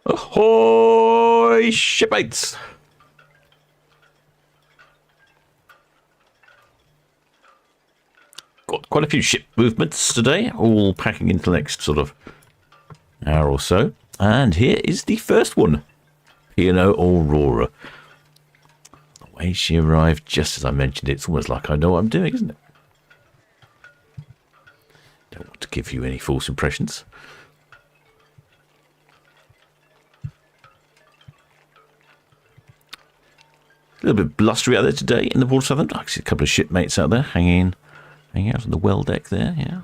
Ahoy, shipmates! Got quite a few ship movements today, all packing into the next sort of hour or so. And here is the first one, P&O Aurora. The way she arrived, just as I mentioned, it's almost like I know what I'm doing, isn't it? Don't want to give you any false impressions. A little bit blustery out there today in the port of Southampton. I see a couple of shipmates out there hanging out on the well deck there. Yeah.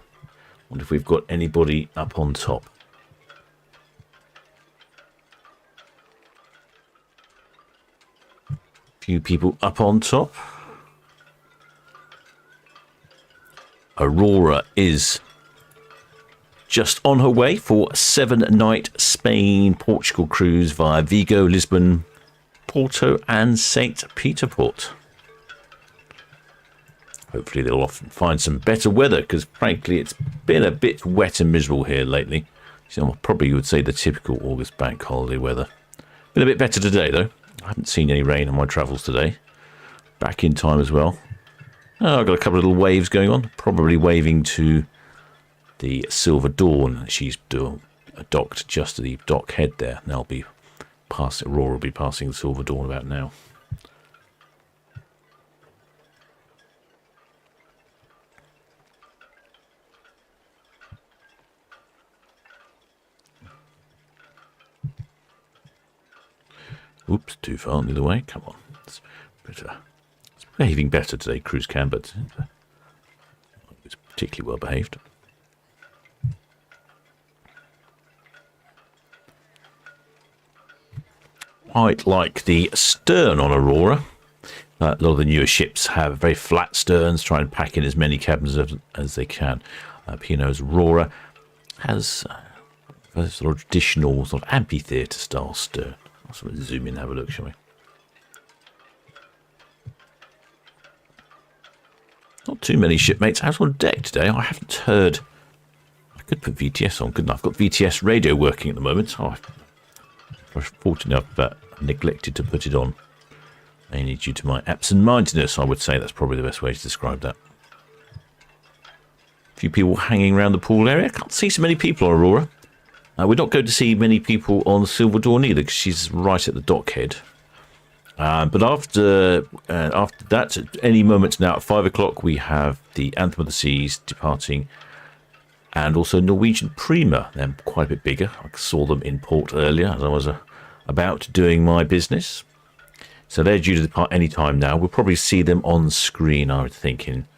Wonder if we've got anybody up on top. Few people up on top. Aurora is just on her way for a 7-night Spain-Portugal cruise via Vigo, Lisbon, Porto and St. Peter Port. Hopefully they'll often find some better weather, because frankly it's been a bit wet and miserable here lately. So probably you would say the typical August bank holiday weather. Been a bit better today though. I haven't seen any rain on my travels today. Back in time as well. Oh, I've got a couple of little waves going on. Probably waving to the Silver Dawn. She's docked just to the dock head there. And they'll be Aurora will be passing the Silver Dawn about now. Oops, too far the other way. Come on. It's behaving better today, cruise can, but it's particularly well behaved. Quite like the stern on Aurora. A lot of the newer ships have very flat sterns, try and pack in as many cabins as they can. P&O's Aurora has a sort of traditional sort of amphitheatre style stern. I'll sort of zoom in and have a look, shall we? Not too many shipmates out on deck today. I haven't heard. I could put VTS on, couldn't I? I've got VTS radio working at the moment. Oh, I was fortunate enough that I neglected to put it on. Mainly due to my absent-mindedness, I would say. That's probably the best way to describe that. A few people hanging around the pool area. I can't see so many people on Aurora. We're not going to see many people on Silver Dawn either, because she's right at the dock head. But after that, at any moment now at 5 o'clock, we have the Anthem of the Seas departing, and also Norwegian Prima. They're quite a bit bigger. I saw them in port earlier as I was about doing my business. So they're due to depart any time now. We'll probably see them on screen, I would think, in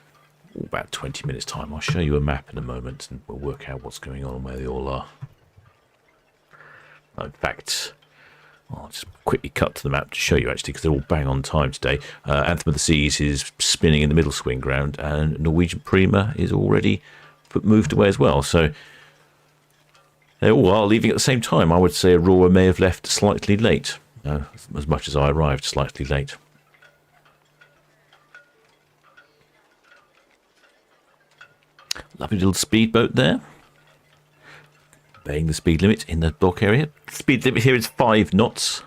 about 20 minutes' time. I'll show you a map in a moment and we'll work out what's going on and where they all are. In fact, I'll just quickly cut to the map to show you, actually, because they're all bang on time today. Anthem of the Seas is spinning in the middle swing ground, and Norwegian Prima is already moved away as well. So they all are leaving at the same time. I would say Aurora may have left slightly late, as much as I arrived slightly late. Lovely little speedboat there. Obeying the speed limit in the dock area. The speed limit here is 5 knots.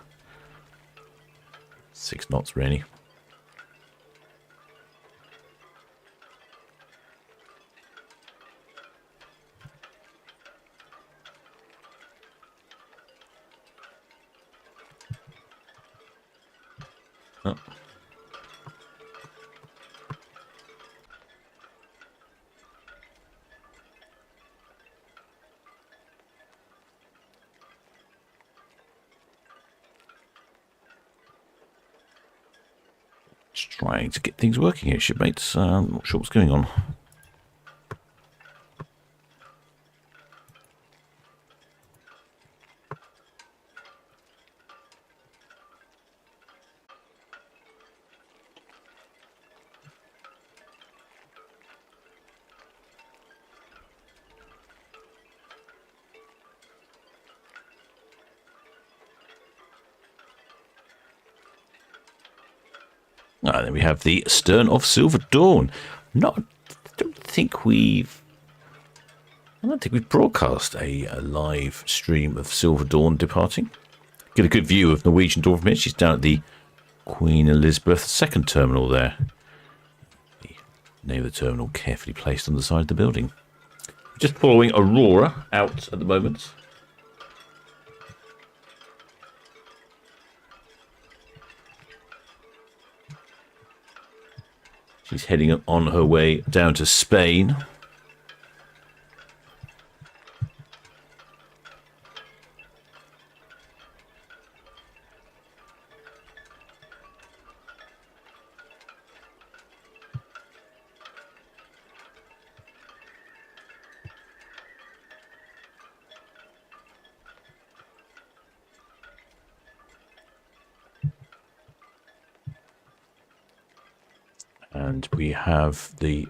6 knots, really. Oh. Just trying to get things working here, shipmates. I'm not sure what's going on. And then we have the stern of Silver Dawn. I don't think we've broadcast a live stream of Silver Dawn departing. get a good view of Norwegian Door from here. She's down at the Queen Elizabeth II terminal there. The name of the terminal carefully placed on the side of the building. Just following Aurora out at the moment. She's heading on her way down to Spain. And we have the...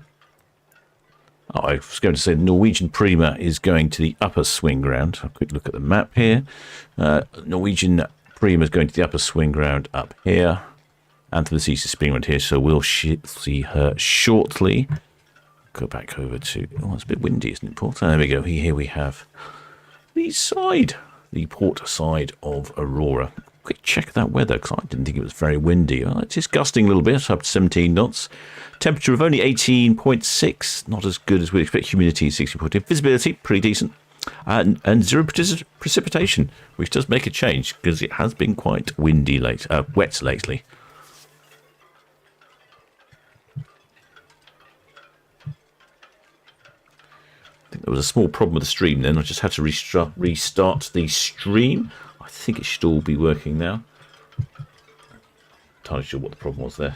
Oh, I was going to say the Norwegian Prima is going to the upper swing ground. A quick look at the map here. Norwegian Prima is going to the upper swing ground up here. Anthem and Prima spinning around here, so we'll see her shortly. Go back over to... Oh, it's a bit windy, isn't it, Port? There we go. Here we have the port side of Aurora. Quick check of that weather, because I didn't think it was very windy. It is gusting a little bit, up to 17 knots. Temperature of only 18.6, not as good as we'd expect. Humidity 60%. Visibility, pretty decent. And zero precipitation, which does make a change, because it has been quite windy wet lately. I think there was a small problem with the stream then. I just had to restart the stream. I think it should all be working now. Not entirely sure what the problem was there.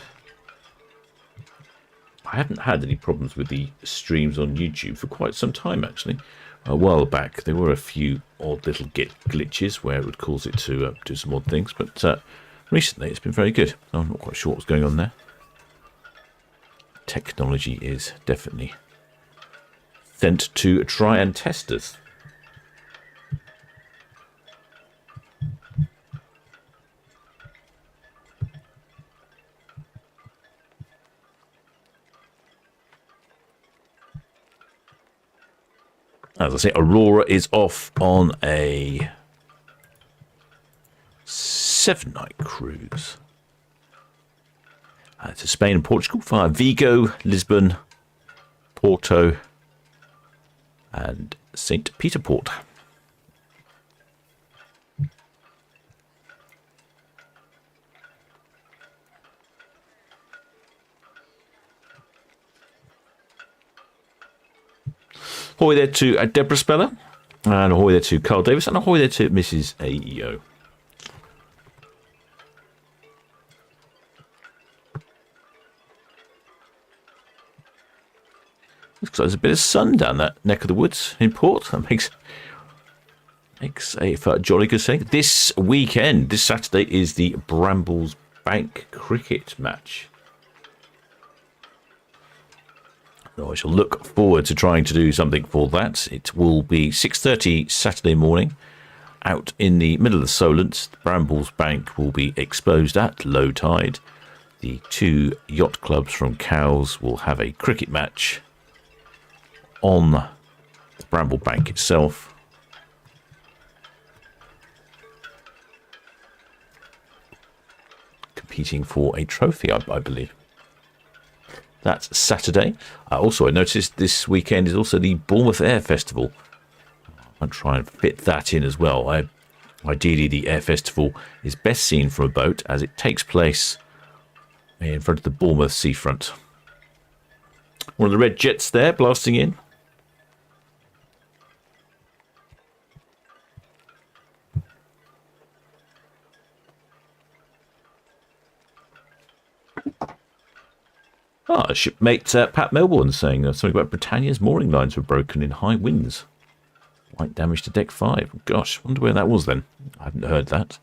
I haven't had any problems with the streams on YouTube for quite some time, actually. A while back, there were a few odd little glitches where it would cause it to do some odd things, but recently it's been very good. I'm not quite sure what's going on there. Technology is definitely sent to try and test us. As I say, Aurora is off on a 7-night cruise to Spain and Portugal via Vigo, Lisbon, Porto, and St. Peter Port. Ahoy there to Deborah Speller, and ahoy there to Carl Davis, and ahoy there to Mrs. AEO. Looks like there's a bit of sun down that neck of the woods in Port. That makes a jolly good thing. This weekend, this Saturday, is the Brambles Bank cricket match. So I shall look forward to trying to do something for that. It will be 6:30 Saturday morning out in the middle of the Solent. Brambles Bank will be exposed at low tide. The two yacht clubs from Cowes will have a cricket match on the Bramble Bank itself. Competing for a trophy, I believe. That's Saturday. Also, I noticed this weekend is also the Bournemouth Air Festival. I'll try and fit that in as well. Ideally, the Air Festival is best seen from a boat as it takes place in front of the Bournemouth seafront. One of the red jets there blasting in. Shipmate Pat Melbourne saying something about Britannia's mooring lines were broken in high winds. Light damage to deck 5. Gosh, wonder where that was then. I haven't heard that.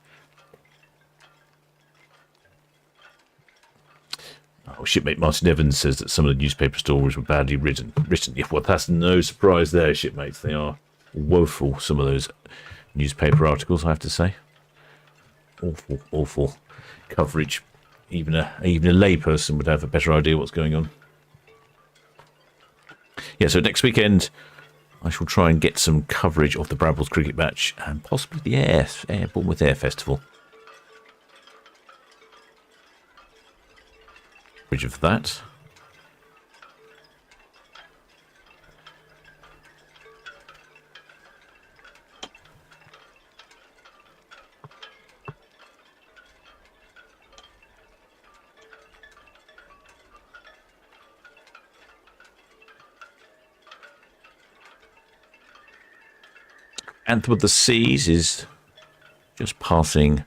Oh, shipmate Martin Evans says that some of the newspaper stories were badly written. Yeah, well, that's no surprise there, shipmates. They are woeful, some of those newspaper articles, I have to say. Awful coverage. Even a layperson would have a better idea what's going on. Yeah, so next weekend, I shall try and get some coverage of the Brambles cricket match and possibly the Bournemouth Air Festival. Bridge of that. Anthem of the Seas is just passing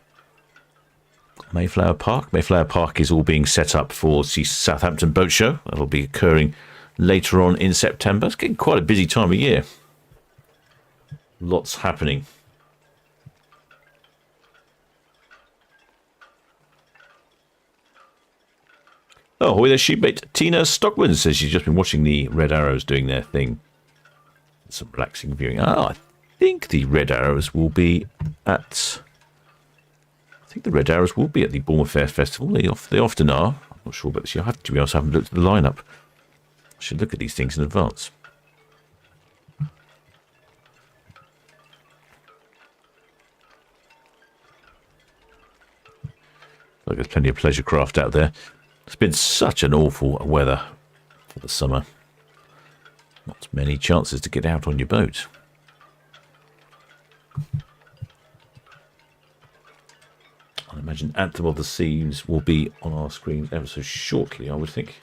Mayflower Park. Mayflower Park is all being set up for the Southampton boat show. That'll be occurring later on in September. It's getting quite a busy time of year. Lots happening. Oh, with their sheepmate Tina Stockman says she's just been watching the Red Arrows doing their thing. Some relaxing viewing. I think the Red Arrows will be at... the Bournemouth Air Festival. They often are. I'm not sure about this year. To be honest, I haven't looked at the lineup. I should look at these things in advance. Look, there's plenty of pleasure craft out there. It's been such an awful weather for the summer. Not many chances to get out on your boat. I imagine Anthem of the Seas will be on our screen ever so shortly, I would think.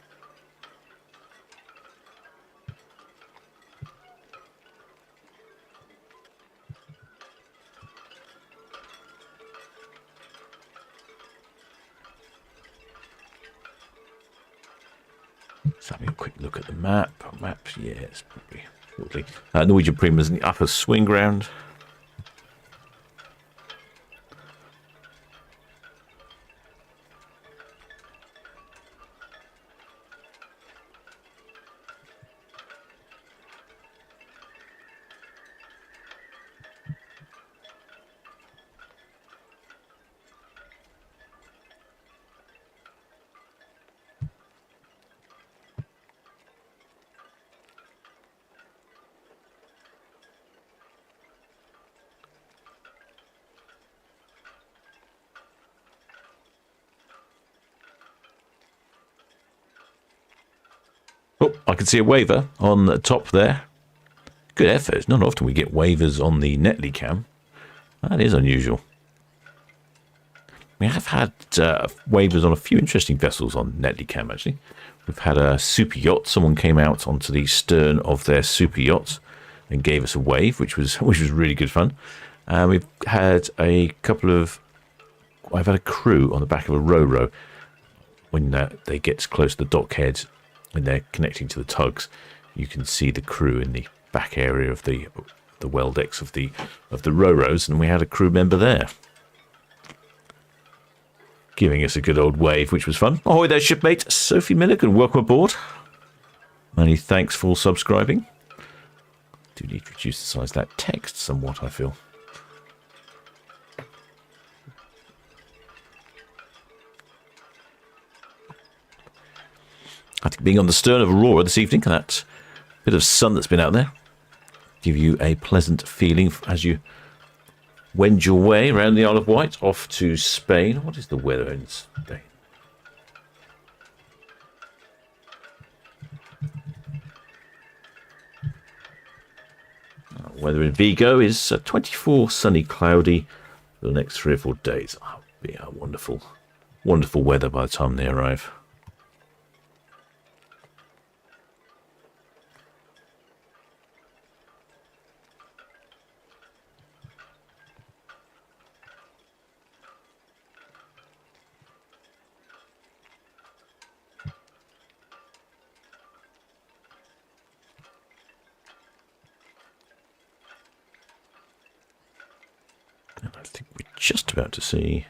Let's have a quick look at the map. Yes, probably shortly. Norwegian Prima is in the upper swing ground. Oh, I can see a waiver on the top there. Good effort. It's not often we get waivers on the Netley cam. That is unusual. We have had waivers on a few interesting vessels on Netley cam, actually. We've had a super yacht. Someone came out onto the stern of their super yacht and gave us a wave, which was really good fun. We've had a couple of... I've had a crew on the back of a ro-ro when they get close to the dockhead. When they're connecting to the tugs, you can see the crew in the back area of the well decks of the ro-ros, and we had a crew member there giving us a good old wave, which was fun. Ahoy there, shipmate Sophie Milligan, welcome aboard. Many thanks for subscribing. Do need to reduce the size of that text somewhat, I feel. I think being on the stern of Aurora this evening, that bit of sun that's been out there, give you a pleasant feeling as you wend your way around the Isle of Wight off to Spain. What is the weather in Spain? Weather in Vigo is 24 sunny, cloudy for the next 3 or 4 days. Oh, yeah, wonderful, wonderful weather by the time they arrive. I think we're just about to see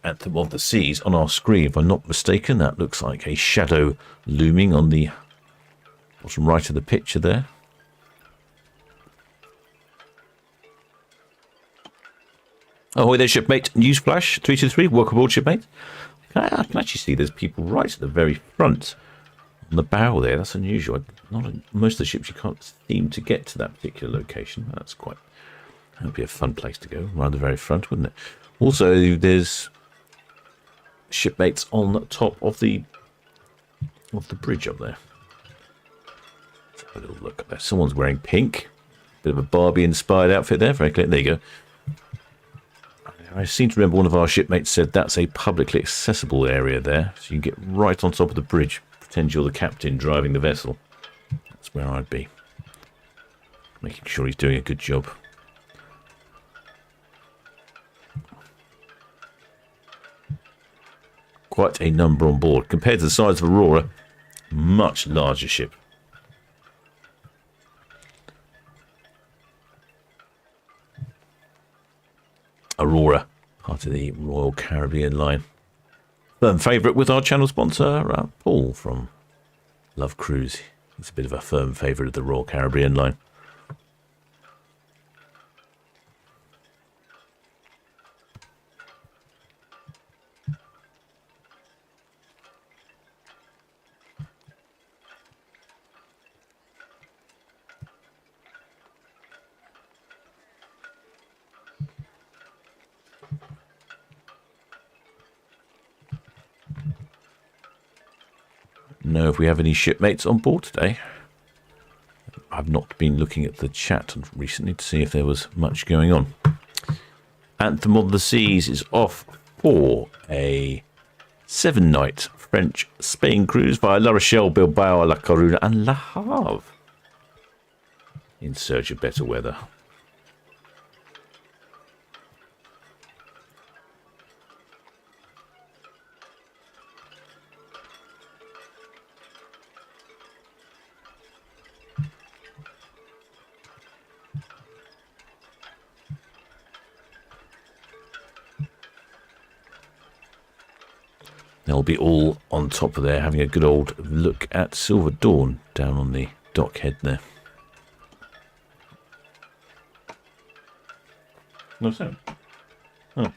Anthem of the Seas on our screen. If I'm not mistaken, that looks like a shadow looming on the bottom right of the picture there. Ahoy there, shipmate. Newsflash 323. Welcome aboard, shipmate. I can actually see there's people right at the very front on the bow there. That's unusual. Most of the ships you can't seem to get to that particular location. That'd be a fun place to go, right at the very front, wouldn't it? Also, there's shipmates on top of the bridge up there. Let's have a little look at that. Someone's wearing pink. Bit of a Barbie-inspired outfit there. Very clear. There you go. I seem to remember one of our shipmates said that's a publicly accessible area there. So you can get right on top of the bridge. Pretend you're the captain driving the vessel. That's where I'd be. Making sure he's doing a good job. Quite a number on board. Compared to the size of Aurora, much larger ship. Aurora, part of the Royal Caribbean line. Firm favourite with our channel sponsor, Paul from Love Cruise. He's a bit of a firm favourite of the Royal Caribbean line. Know if we have any shipmates on board today. I've not been looking at the chat recently to see if there was much going on. Anthem on the Seas is off for a 7-night French-Spain cruise via La Rochelle, Bilbao, La Coruña and Le Havre in search of better weather. They'll be all on top of there, having a good old look at Silver Dawn down on the dockhead there. No sound. Oh.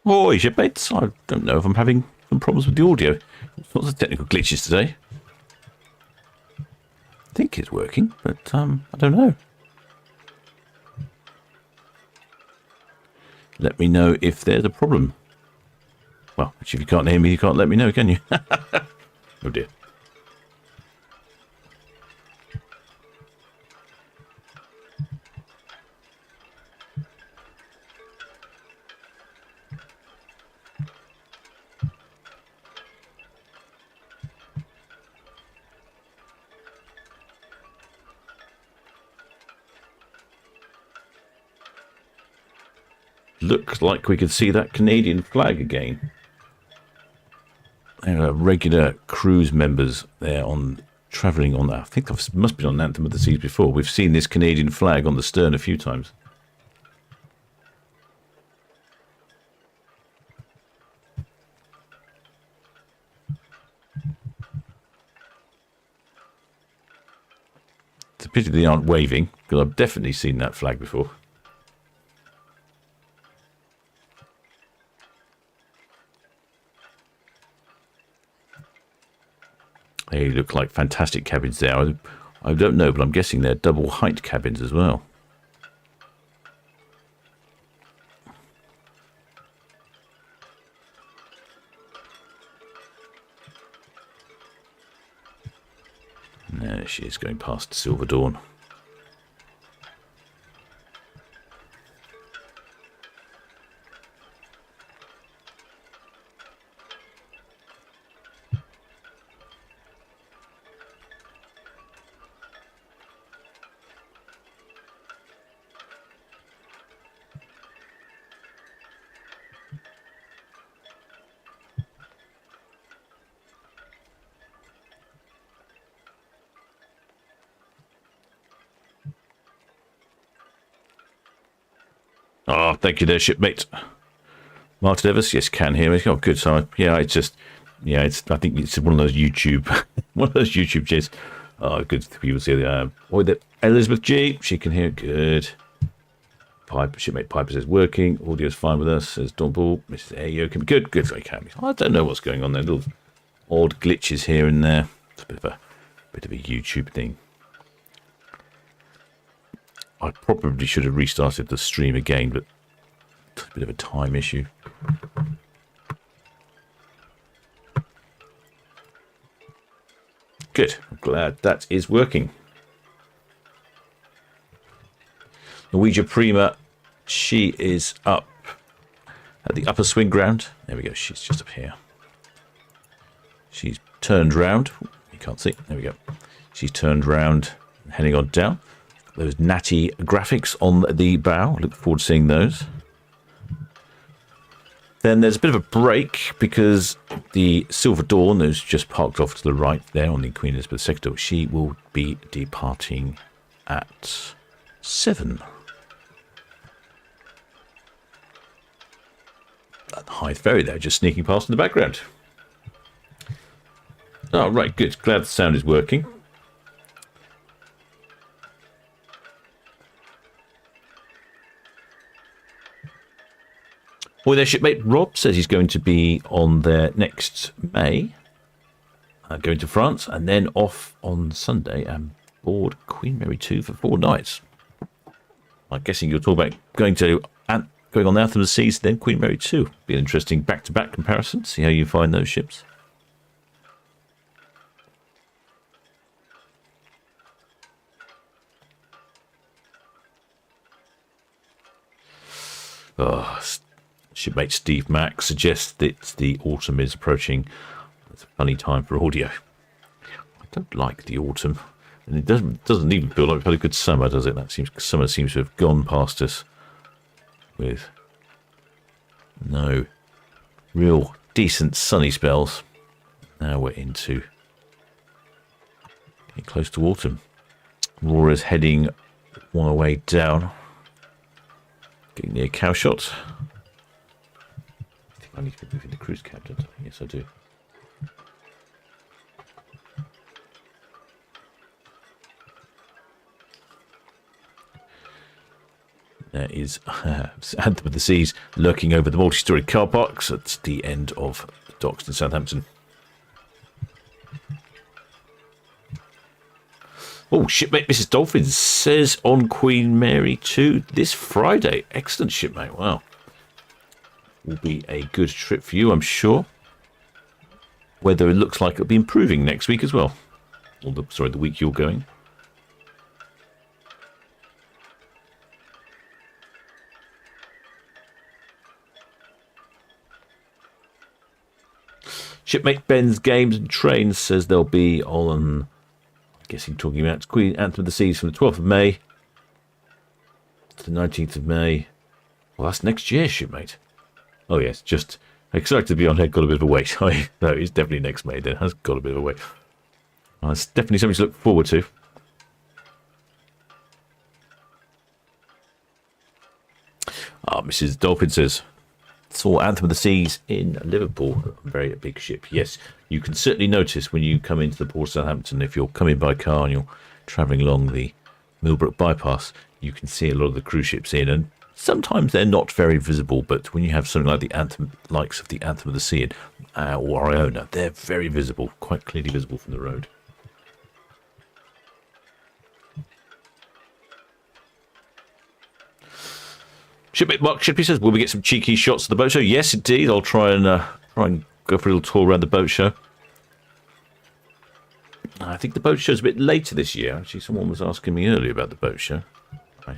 Oi, shipmates. I don't know if I'm having some problems with the audio. Lots of technical glitches today. I think it's working, but I don't know. Let me know if there's a problem. Well, actually, if you can't hear me, you can't let me know, can you? Oh dear. Looks like we could see that Canadian flag again. There are regular cruise members there on travelling on that. I think I must be on Anthem of the Seas before. We've seen this Canadian flag on the stern a few times. It's a pity they aren't waving, because I've definitely seen that flag before. They look like fantastic cabins there. I don't know, but I'm guessing they're double height cabins as well. There she is going past Silver Dawn. Oh, thank you there, shipmate. Martin Evers, yes, can hear me. Oh, good. So, yeah, it's just, yeah, it's. I think it's one of those YouTube, one of those YouTube chats. Oh, good. People see the. Oh, the Elizabeth G. She can hear. Good. Piper, shipmate Piper says working. Audio's fine with us. Says Don Ball. Mrs. Ayo can be good. Good. So can be. I don't know what's going on there. Little odd glitches here and there. It's a bit of a YouTube thing. I probably should have restarted the stream again, but it's a bit of a time issue. Good. I'm glad that is working. Norwegian Prima, she is up at the upper swing ground. There we go. She's just up here. She's turned round. You can't see. There we go. She's turned round, heading on down. Those natty graphics on the bow. Look forward to seeing those. Then there's a bit of a break because the Silver Dawn, who's just parked off to the right there on the Queen Elizabeth II, she will be departing at 7. At the Hythe Ferry there, just sneaking past in the background. Oh, right, good. Glad the sound is working. Boy, their shipmate Rob says he's going to be on there next May, going to France, and then off on Sunday and board Queen Mary 2 for 4 nights. I'm guessing you're talking about going on the Anthem of the Seas, then Queen Mary 2. Be an interesting back-to-back comparison. See how you find those ships. Oh, shipmate Steve Mack suggests that the autumn is approaching. It's a funny time for audio. I don't like the autumn, and it doesn't even feel like we've had a good summer, does it? Summer seems to have gone past us with no real decent sunny spells. Now we're into getting close to autumn. Aurora's heading one way down, getting near Cowshot. I need to be moving the cruise captain. Yes, I do. There is Anthem of the Seas lurking over the multi-storey car parks at the end of the docks in Southampton. Oh, shipmate Mrs. Dolphin says on Queen Mary 2 this Friday. Excellent, shipmate. Wow. Will be a good trip for you, I'm sure. Weather looks like it'll be improving next week as well. Or the week you're going. Shipmate Ben's Games and Trains says they'll be on, I'm guessing talking about Queen Anthem of the Seas from the 12th of May to the 19th of May. Well, that's next year, shipmate. Oh, yes, just excited to be on here. Got a bit of a wait. No, it's definitely next May. Then has got a bit of a wait. It's definitely something to look forward to. Mrs. Dolphin says, saw Anthem of the Seas in Liverpool. A very big ship. Yes, you can certainly notice when you come into the port of Southampton, if you're coming by car and you're travelling along the Millbrook bypass, you can see a lot of the cruise ships in, and sometimes they're not very visible, but when you have something like the likes of the Anthem of the Sea or Iona, they're very visible, quite clearly visible from the road. Shipmate Mark Shippey says, will we get some cheeky shots of the boat show? Yes, indeed. I'll try and go for a little tour around the boat show. I think the boat show's a bit later this year. Actually, someone was asking me earlier about the boat show. I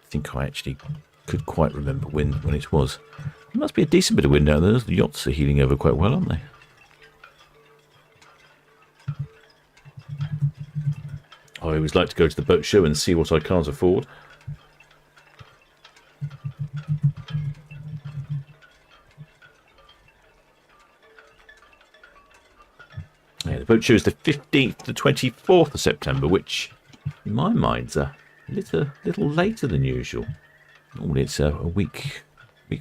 think I actually could quite remember when it was. There must be a decent bit of wind down there. The yachts are heeling over quite well, aren't they? I always like to go to the boat show and see what I can't afford. Yeah, the boat show is the 15th to 24th of September, which in my mind's a little later than usual. Normally it's a week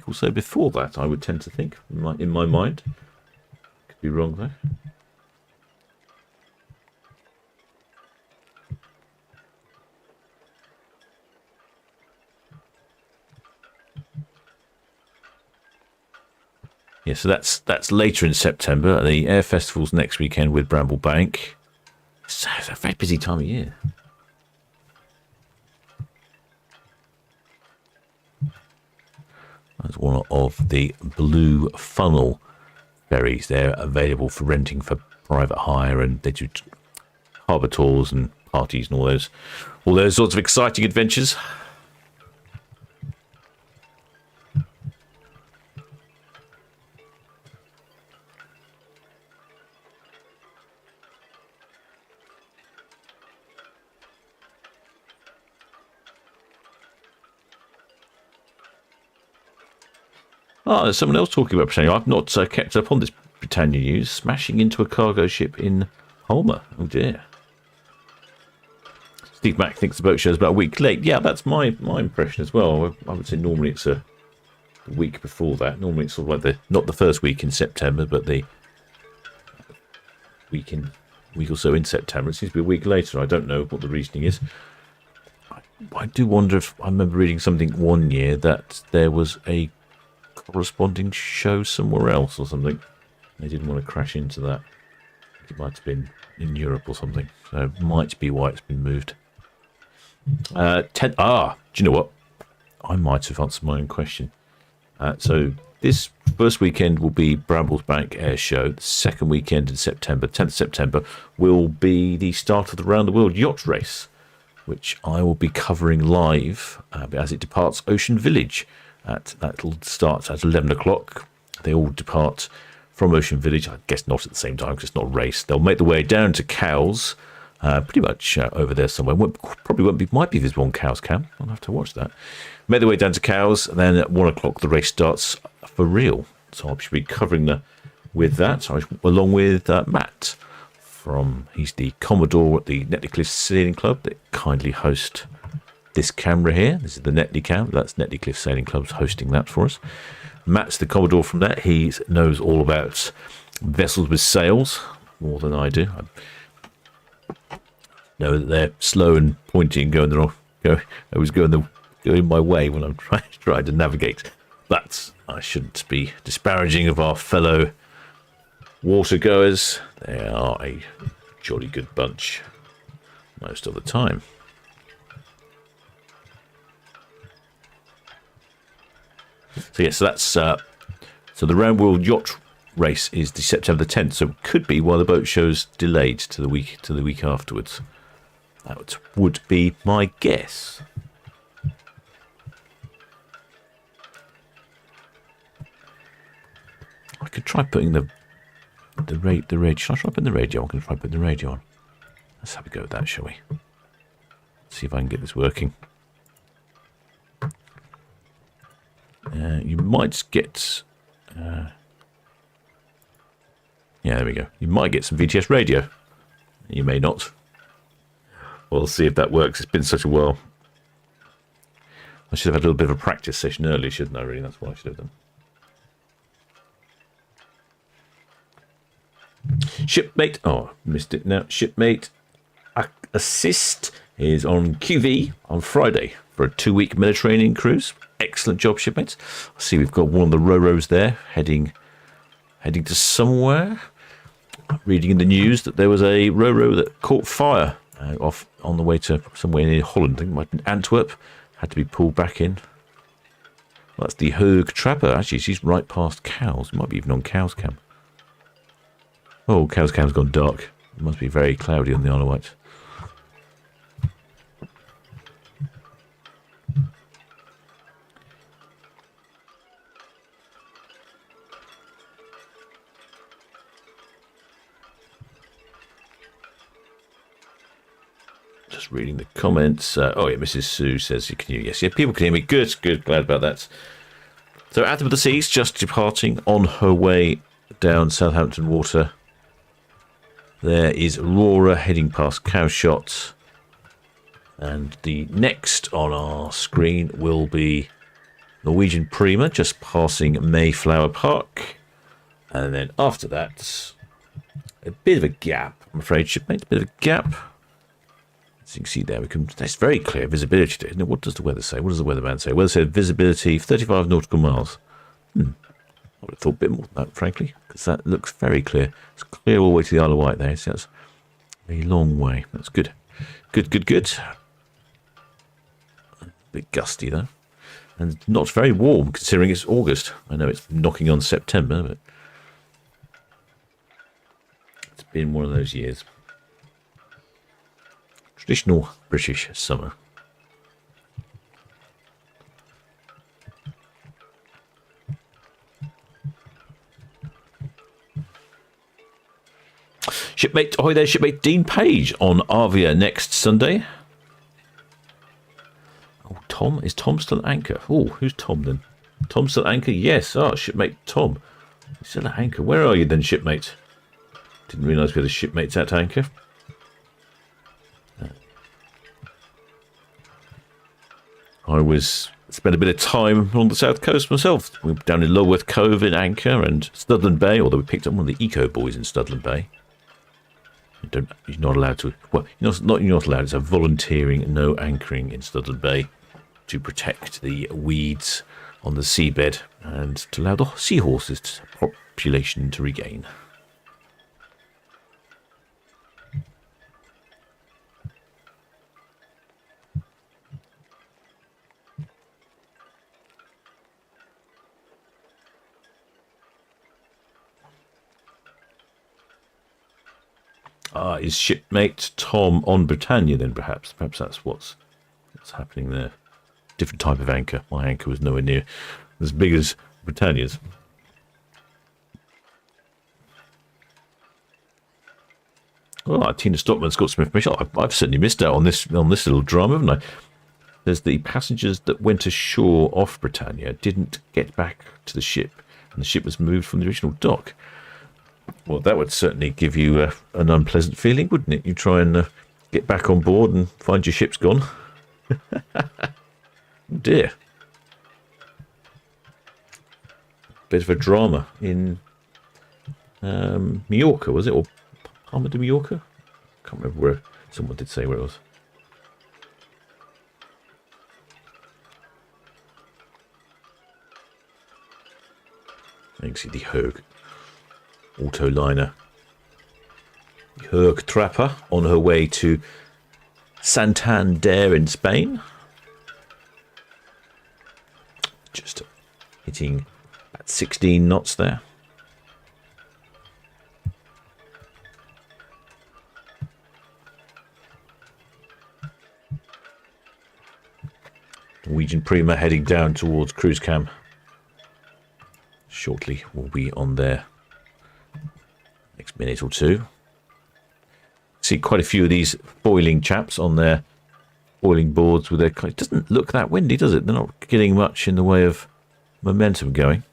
or so before that, I would tend to think, in my mind. Could be wrong though. Yeah, so that's later in September. The Air Festival's next weekend with Bramble Bank. So it's a very busy time of year. That's one of the blue funnel ferries. They're available for renting for private hire, and they do harbour tours and parties and all those sorts of exciting adventures. Oh, there's someone else talking about Britannia. I've not kept up on this Britannia news. Smashing into a cargo ship in Halma. Oh dear. Steve Mack thinks the boat show is about a week late. Yeah, that's my impression as well. I would say normally it's a week before that. Normally it's sort of like not the first week in September, but the week or so in September. It seems to be a week later. I don't know what the reasoning is. I do wonder if I remember reading something one year that there was a corresponding show somewhere else or something. They didn't want to crash into that. It might have been in Europe or something. So it might be why it's been moved. Do you know what? I might have answered my own question. So this first weekend will be Brambles Bank Air Show. The second weekend in September, 10th September, will be the start of the Round the World Yacht Race, which I will be covering live as it departs Ocean Village. That'll start at 11 o'clock. They all depart from Ocean Village. I guess not at the same time because it's not a race. They'll make their way down to Cowes, pretty much over there somewhere. Might be visible on Cowes Cam. I'll have to watch that. Make their way down to Cowes, and then at 1 o'clock the race starts for real. So I should be covering with that, along with Matt. He's the Commodore at the Netley Cliffs Sailing Club that kindly host this camera here. This is the Netley Cam. That's Netley Cliff Sailing Club's hosting that for us. Matt's the Commodore from that. He knows all about vessels with sails more than I do. I know that they're slow and pointy and going my way when I'm trying to navigate. But I shouldn't be disparaging of our fellow watergoers. They are a jolly good bunch most of the time. So yes, that's so the Round World Yacht Race is the September the 10th. So it could be while the boat show's delayed to the week afterwards. That would be my guess. I could try putting the radio. Should I try putting the radio on? I'm going to try putting the radio on. Let's have a go at that, shall we? See if I can get this working. You might get... yeah, there we go. You might get some VTS radio. You may not. We'll see if that works. It's been such a while. I should have had a little bit of a practice session early, shouldn't I, really? That's what I should have done. Shipmate... Oh, missed it now. Shipmate Assist is on QV on Friday for a 2-week Mediterranean cruise. Excellent job, shipmates. I see we've got one of the Ro-Ros there heading to somewhere. I'm reading in the news that there was a Ro-Ro that caught fire off on the way to somewhere in Holland. I think it might have been Antwerp. Had to be pulled back in. Well, that's the Hoog Trapper. Actually, she's right past Cowes. Might be even on Cowes Cam. Oh, Cowes Cam's gone dark. It must be very cloudy on the Isle of Wight. Just reading the comments. Oh yeah, Mrs. Sue says you can hear. Yes, yeah, people can hear me. Good, good. Glad about that. So Anthem of the Seas just departing on her way down Southampton water. There is Aurora heading past Cowshot. And the next on our screen will be Norwegian Prima just passing Mayflower Park. And then after that, a bit of a gap, I'm afraid, shipmate. A bit of a gap. As you can see there, that's very clear visibility, isn't it? What does the weather say? What does the weatherman say? Weather said visibility 35 nautical miles. I would have thought a bit more than that, frankly, because that looks very clear. It's clear all the way to the Isle of Wight there. So that's a long way. That's good. Good, good, good. A bit gusty, though. And not very warm, considering it's August. I know it's knocking on September, but it's been one of those years. Traditional British summer. Shipmate, ahoy there, shipmate Dean Page on Arvia next Sunday. Oh, Tom, is Tom still at anchor? Oh, who's Tom then? Tom still at anchor? Yes. Oh, shipmate Tom. He's still at anchor. Where are you then, shipmate? Didn't realise we had a shipmate at anchor. I spent a bit of time on the south coast myself. We were down in Lulworth Cove in Anchor and Studland Bay, although we picked up one of the eco boys in Studland Bay. You're not allowed to. Well, you're not allowed. It's a volunteering no anchoring in Studland Bay to protect the weeds on the seabed and to allow the seahorses population to regain. Is shipmate Tom on Britannia then, perhaps? Perhaps that's what's happening there. Different type of anchor. My anchor was nowhere near as big as Britannia's. Oh, Tina Stockman's got some information. I've certainly missed out on this little drama, haven't I? There's the passengers that went ashore off Britannia didn't get back to the ship, and the ship was moved from the original dock. Well, that would certainly give you an unpleasant feeling, wouldn't it? You try and get back on board and find your ship's gone. Dear. Bit of a drama in Mallorca, was it? Or Palma de Mallorca? Can't remember where. Someone did say where it was. You can see the Hög Autoliner. The Hög Trapper on her way to Santander in Spain. Just hitting about 16 knots there. Norwegian Prima heading down towards cruise cam. Shortly we'll be on there. Next minute or two. See quite a few of these foiling chaps on their foiling boards with their. It doesn't look that windy, does it? They're not getting much in the way of momentum going.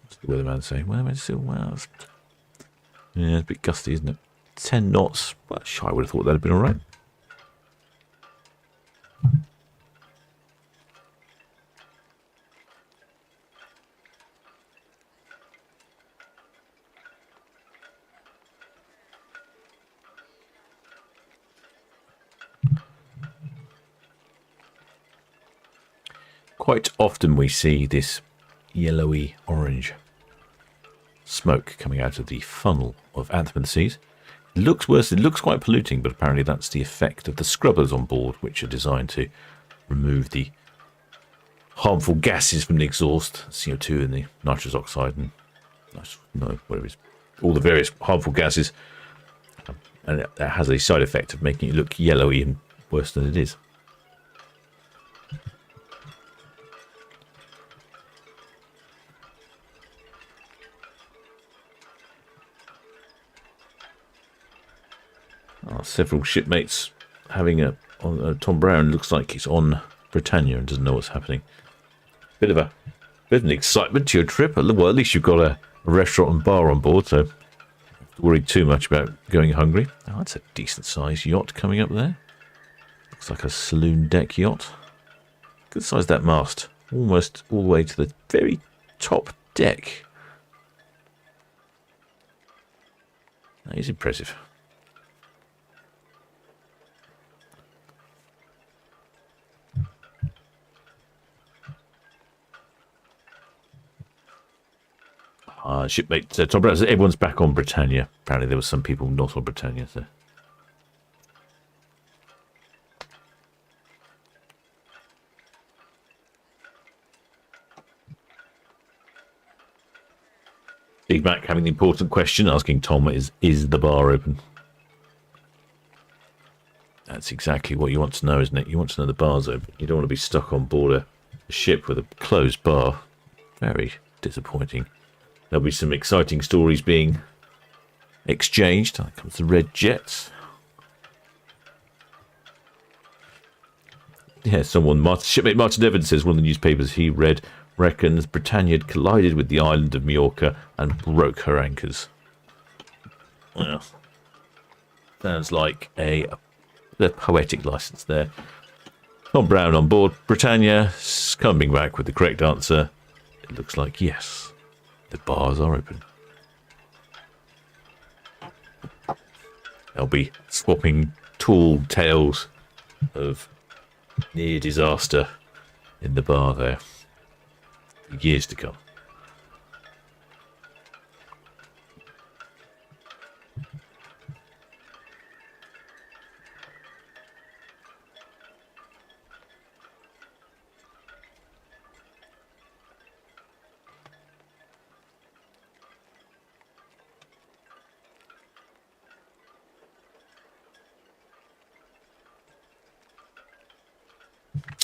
What's the weatherman saying? Weatherman's still well. Yeah, it's a bit gusty, isn't it? 10 knots. Well, I would have thought that'd have been all right. Quite often we see this yellowy orange smoke coming out of the funnel of Anthem and the Seas. It looks worse, it looks quite polluting, but apparently that's the effect of the scrubbers on board, which are designed to remove the harmful gases from the exhaust, CO2 and the nitrous oxide and whatever it is, all the various harmful gases. And that has a side effect of making it look yellowy and worse than it is. Several shipmates having a Tom Brown looks like he's on Britannia and doesn't know what's happening. Bit of an excitement to your trip. Well, at least you've got a restaurant and bar on board, so don't have to worry too much about going hungry. Oh, that's a decent sized yacht coming up there. Looks like a saloon deck yacht. Good size that mast. Almost all the way to the very top deck. That is impressive. Shipmate Tom Brown says everyone's back on Britannia. Apparently there were some people not on Britannia. So. Big Mac having the important question, asking Tom, is the bar open? That's exactly what you want to know, isn't it? You want to know the bar's open. You don't want to be stuck on board a ship with a closed bar. Very disappointing. There'll be some exciting stories being exchanged. Here comes the red jets. Yeah, shipmate Martin Evans says one of the newspapers he read reckons Britannia had collided with the island of Majorca and broke her anchors. Well, sounds like a poetic license there. Tom Brown on board Britannia, coming back with the correct answer. It looks like yes. The bars are open. They'll be swapping tall tales of near disaster in the bar there for years to come.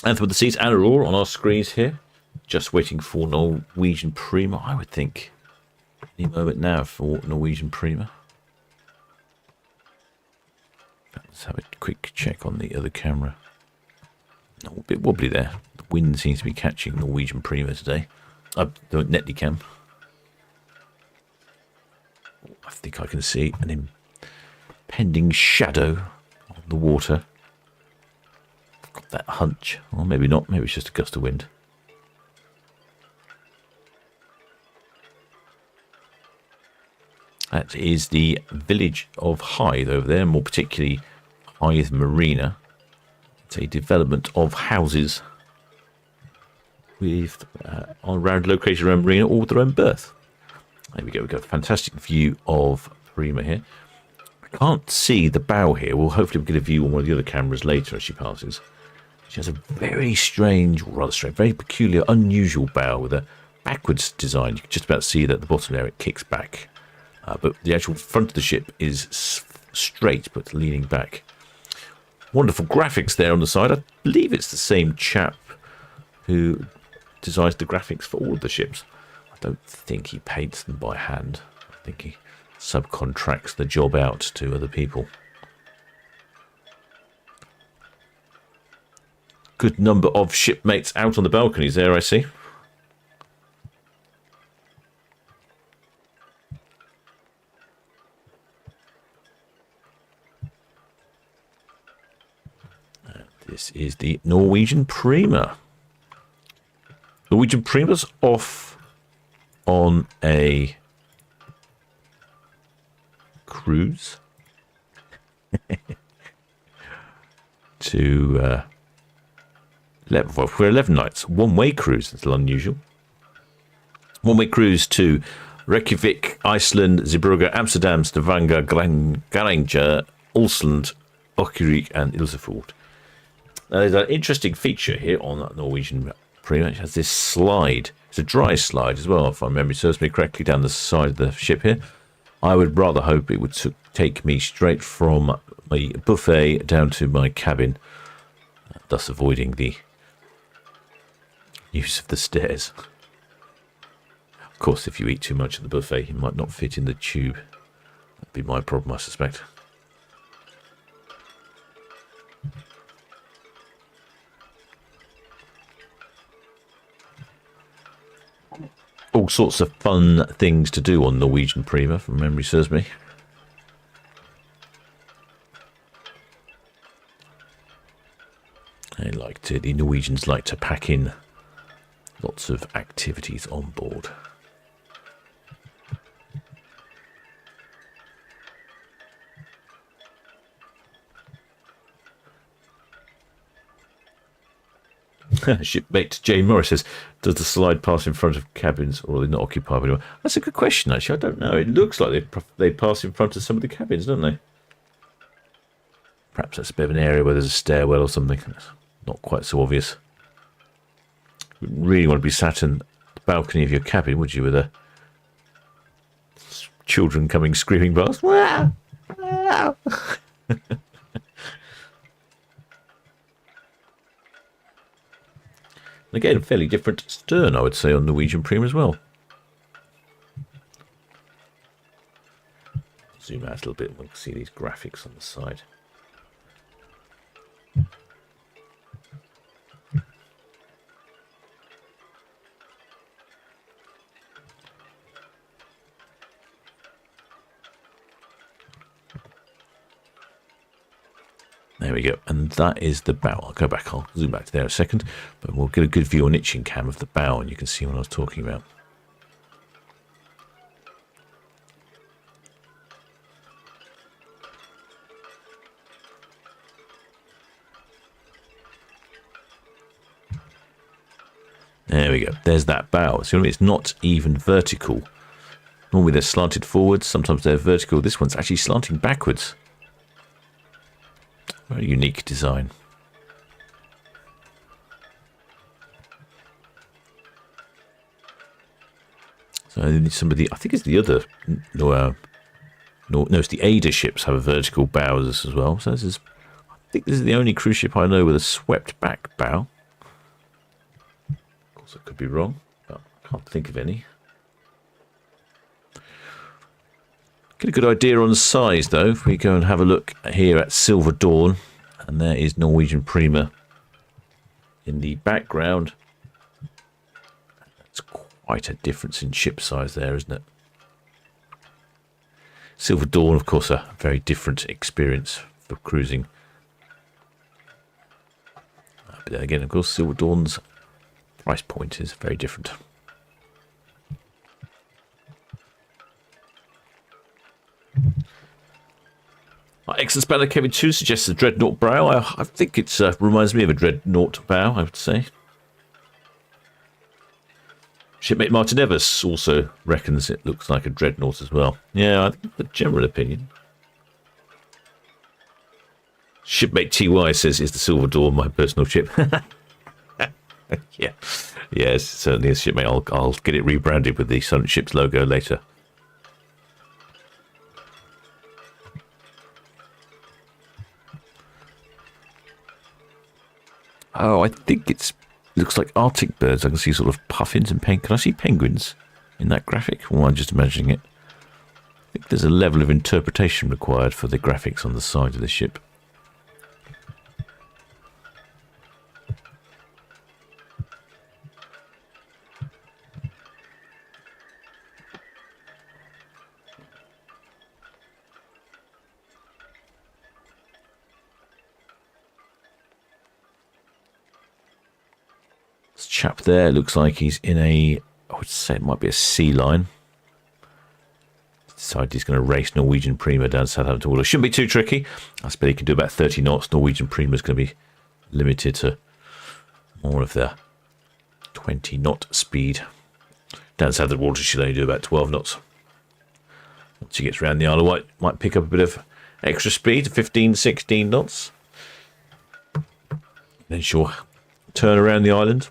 Anthem of the Seas and Aurora on our screens here. Just waiting for Norwegian Prima, I would think. Any moment now for Norwegian Prima. Let's have a quick check on the other camera. A bit wobbly there. The wind seems to be catching Norwegian Prima today. The Netlicam. I think I can see an impending shadow on the water. Got that hunch. Or maybe not. Maybe it's just a gust of wind. That is the village of Hythe over there, more particularly Hythe Marina. It's a development of houses with located around Marina, all with their own berth. There we go. We've got a fantastic view of Prima here. I can't see the bow here. Well, hopefully we'll get a view on one of the other cameras later as she passes. She has a very strange, very peculiar, unusual bow with a backwards design. You can just about see that at the bottom there it kicks back. But the actual front of the ship is straight but leaning back. Wonderful graphics there on the side. I believe it's the same chap who designs the graphics for all of the ships. I don't think he paints them by hand. I think he subcontracts the job out to other people. Good number of shipmates out on the balconies there, I see. This is the Norwegian Prima. Norwegian Prima's off on a cruise to 11 nights. One-way cruise. That's a little unusual. One-way cruise to Reykjavik, Iceland, Zeebrugge, Amsterdam, Stavanger, Garanger, Ålesund, Okkervik, and Ilsefjord. Now, there's an interesting feature here on that Norwegian Prima. It has this slide. It's a dry slide as well, if my memory serves me correctly, down the side of the ship here. I would rather hope it would take me straight from my buffet down to my cabin, thus avoiding the use of the stairs. Of course, if you eat too much at the buffet, you might not fit in the tube. That'd be my problem, I suspect. All sorts of fun things to do on Norwegian Prima, from memory serves me. The Norwegians like to pack in lots of activities on board. Shipmate Jane Morris says, does the slide pass in front of cabins, or are they not occupied anymore? That's a good question, actually. I don't know. It looks like they pass in front of some of the cabins, don't they? Perhaps that's a bit of an area where there's a stairwell or something. That's not quite so obvious. You wouldn't really want to be sat in the balcony of your cabin, would you, with children coming screaming past? Again, fairly different stern, I would say, on Norwegian Prima as well. Zoom out a little bit and we can see these graphics on the side. There we go, and that is the bow. I'll go back, I'll zoom back to there in a second, but we'll get a good view on itching cam of the bow, and you can see what I was talking about. There we go, there's that bow. So it's not even vertical. Normally they're slanted forwards, sometimes they're vertical. This one's actually slanting backwards. Very unique design. So some of the, I think it's the other, no, it's the Ada ships have a vertical bows as well. So this is, I think this is the only cruise ship I know with a swept back bow. Of course, I could be wrong, but I can't think of any. Get a good idea on the size, though, if we go and have a look here at Silver Dawn, and there is Norwegian Prima in the background. That's quite a difference in ship size there, isn't it? Silver Dawn, of course, a very different experience for cruising. But then again, of course, Silver Dawn's price point is very different. Excellent Spanner Kevin 2 suggests a dreadnought bow. I think it reminds me of a dreadnought bow, I would say. Shipmate Martin Evers also reckons it looks like a dreadnought as well. Yeah, I think the general opinion. Shipmate TY says, is the Silver Dawn my personal ship? Yeah, yes, certainly is, shipmate. I'll get it rebranded with the Solent Ships logo later. Oh, I think it looks like Arctic birds. I can see sort of puffins and penguins. Can I see penguins in that graphic? Or am I just imagining it? I think there's a level of interpretation required for the graphics on the side of the ship. Chap there looks like he's in a, I would say it might be a sea line. Decided he's going to race Norwegian Prima down Southampton Water. Shouldn't be too tricky. I suppose he can do about 30 knots. Norwegian Prima is going to be limited to more of the 20 knot speed. Down Southampton Water should only do about 12 knots. Once he gets around the Isle of Wight, might pick up a bit of extra speed, 15, 16 knots. Then she'll turn around the island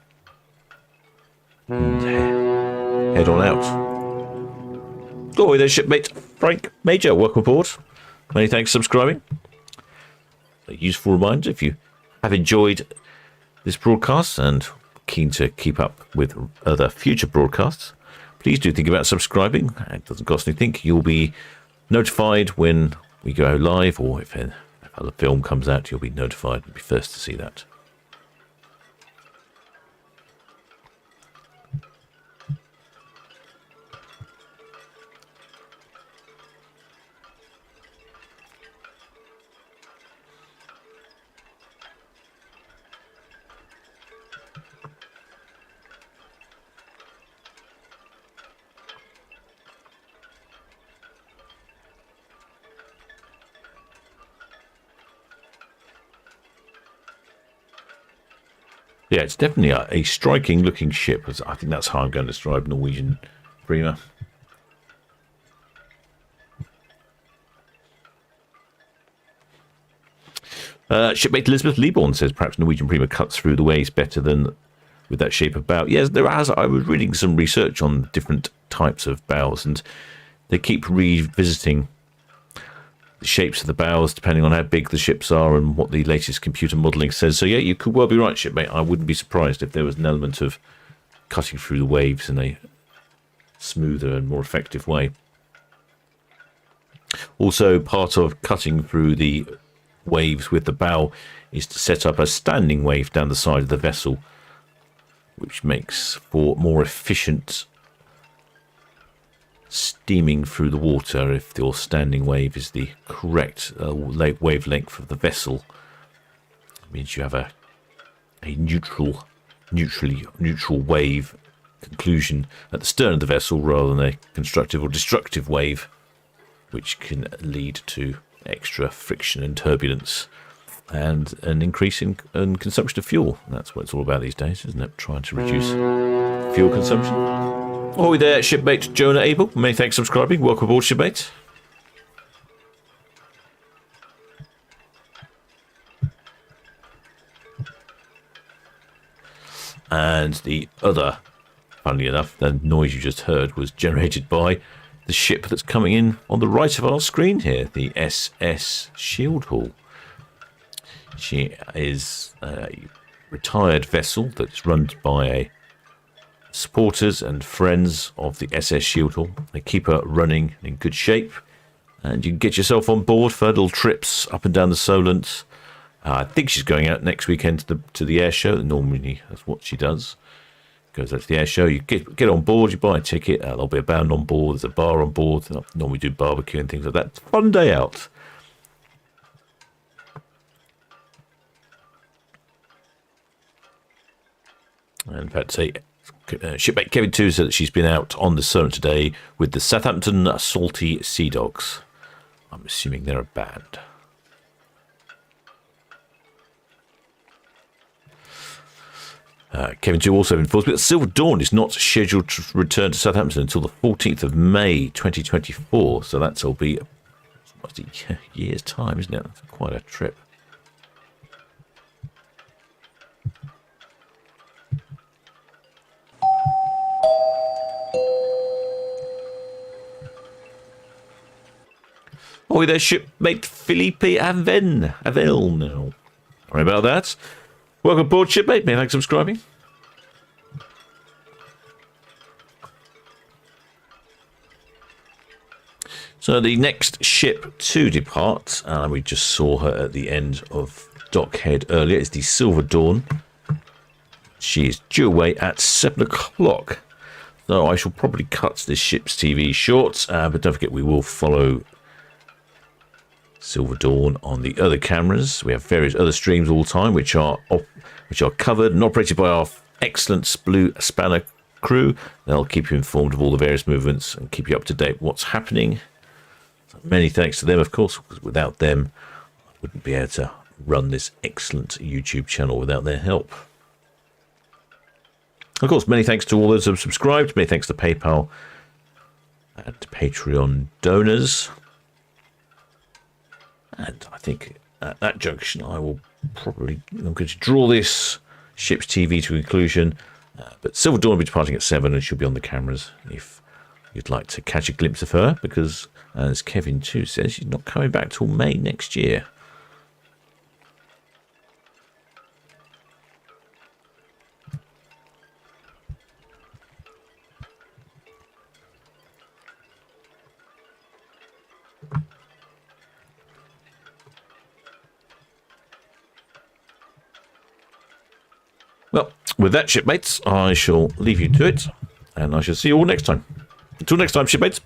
and head on out. Oh, there's shipmate Frank Major. Welcome aboard. Many thanks for subscribing. A useful reminder, if you have enjoyed this broadcast and keen to keep up with other future broadcasts, please do think about subscribing. It doesn't cost anything. You'll be notified when we go live, or if another film comes out, you'll be notified and be first to see that. Yeah, it's definitely a striking looking ship. I think that's how I'm going to describe Norwegian Prima. Shipmate Elizabeth Leaborn says perhaps Norwegian Prima cuts through the waves better than with that shape of bow. Yes, there has. I was reading some research on different types of bows, and they keep revisiting the shapes of the bows depending on how big the ships are and what the latest computer modelling says. So yeah, you could well be right, shipmate. I wouldn't be surprised if there was an element of cutting through the waves in a smoother and more effective way. Also, part of cutting through the waves with the bow is to set up a standing wave down the side of the vessel, which makes for more efficient steaming through the water if your standing wave is the correct wavelength of the vessel. It means you have a neutral wave conclusion at the stern of the vessel rather than a constructive or destructive wave, which can lead to extra friction and turbulence and an increase in consumption of fuel. That's what it's all about these days, isn't it? Trying to reduce fuel consumption. Oh, there, shipmate Jonah Abel. Many thanks for subscribing. Welcome aboard, shipmate. And the other, funnily enough, the noise you just heard was generated by the ship that's coming in on the right of our screen here, the SS Shieldhall. She is a retired vessel that's run by supporters and friends of the SS Shieldhall. They keep her running in good shape, and you can get yourself on board for little trips up and down the Solent. I think she's going out next weekend to the air show. Normally, that's what she does. Goes out to the air show. You get on board. You buy a ticket. There'll be a band on board. There's a bar on board. They'll normally do barbecue and things like that. It's a fun day out. And in fact, shipmate Kevin too said that she's been out on the Solent today with the Southampton Salty Sea Dogs. I'm assuming they're a band. Kevin 2 also informs me that Silver Dawn is not scheduled to return to Southampton until the 14th of May 2024. So that'll be a year's time, isn't it? That's quite a trip. Oh, there's shipmate Felipe Avel now. Sorry about that. Welcome aboard, shipmate. Many thanks for subscribing. So the next ship to depart, we just saw her at the end of Dockhead earlier, is the Silver Dawn. She is due away at 7 o'clock. So I shall probably cut this ship's TV short, but don't forget we will follow Silver Dawn on the other cameras. We have various other streams all the time, which are covered and operated by our excellent Blue Spanner crew. They'll keep you informed of all the various movements and keep you up to date with what's happening. So many thanks to them, of course, because without them, I wouldn't be able to run this excellent YouTube channel without their help. Of course, many thanks to all those who have subscribed. Many thanks to PayPal and Patreon donors. And I think at that junction, I'm going to draw this ship's TV to conclusion. But Silver Dawn will be departing at 7 and she'll be on the cameras if you'd like to catch a glimpse of her, because as Kevin too says, she's not coming back till May next year. Well, with that, shipmates, I shall leave you to it, and I shall see you all next time. Until next time, shipmates.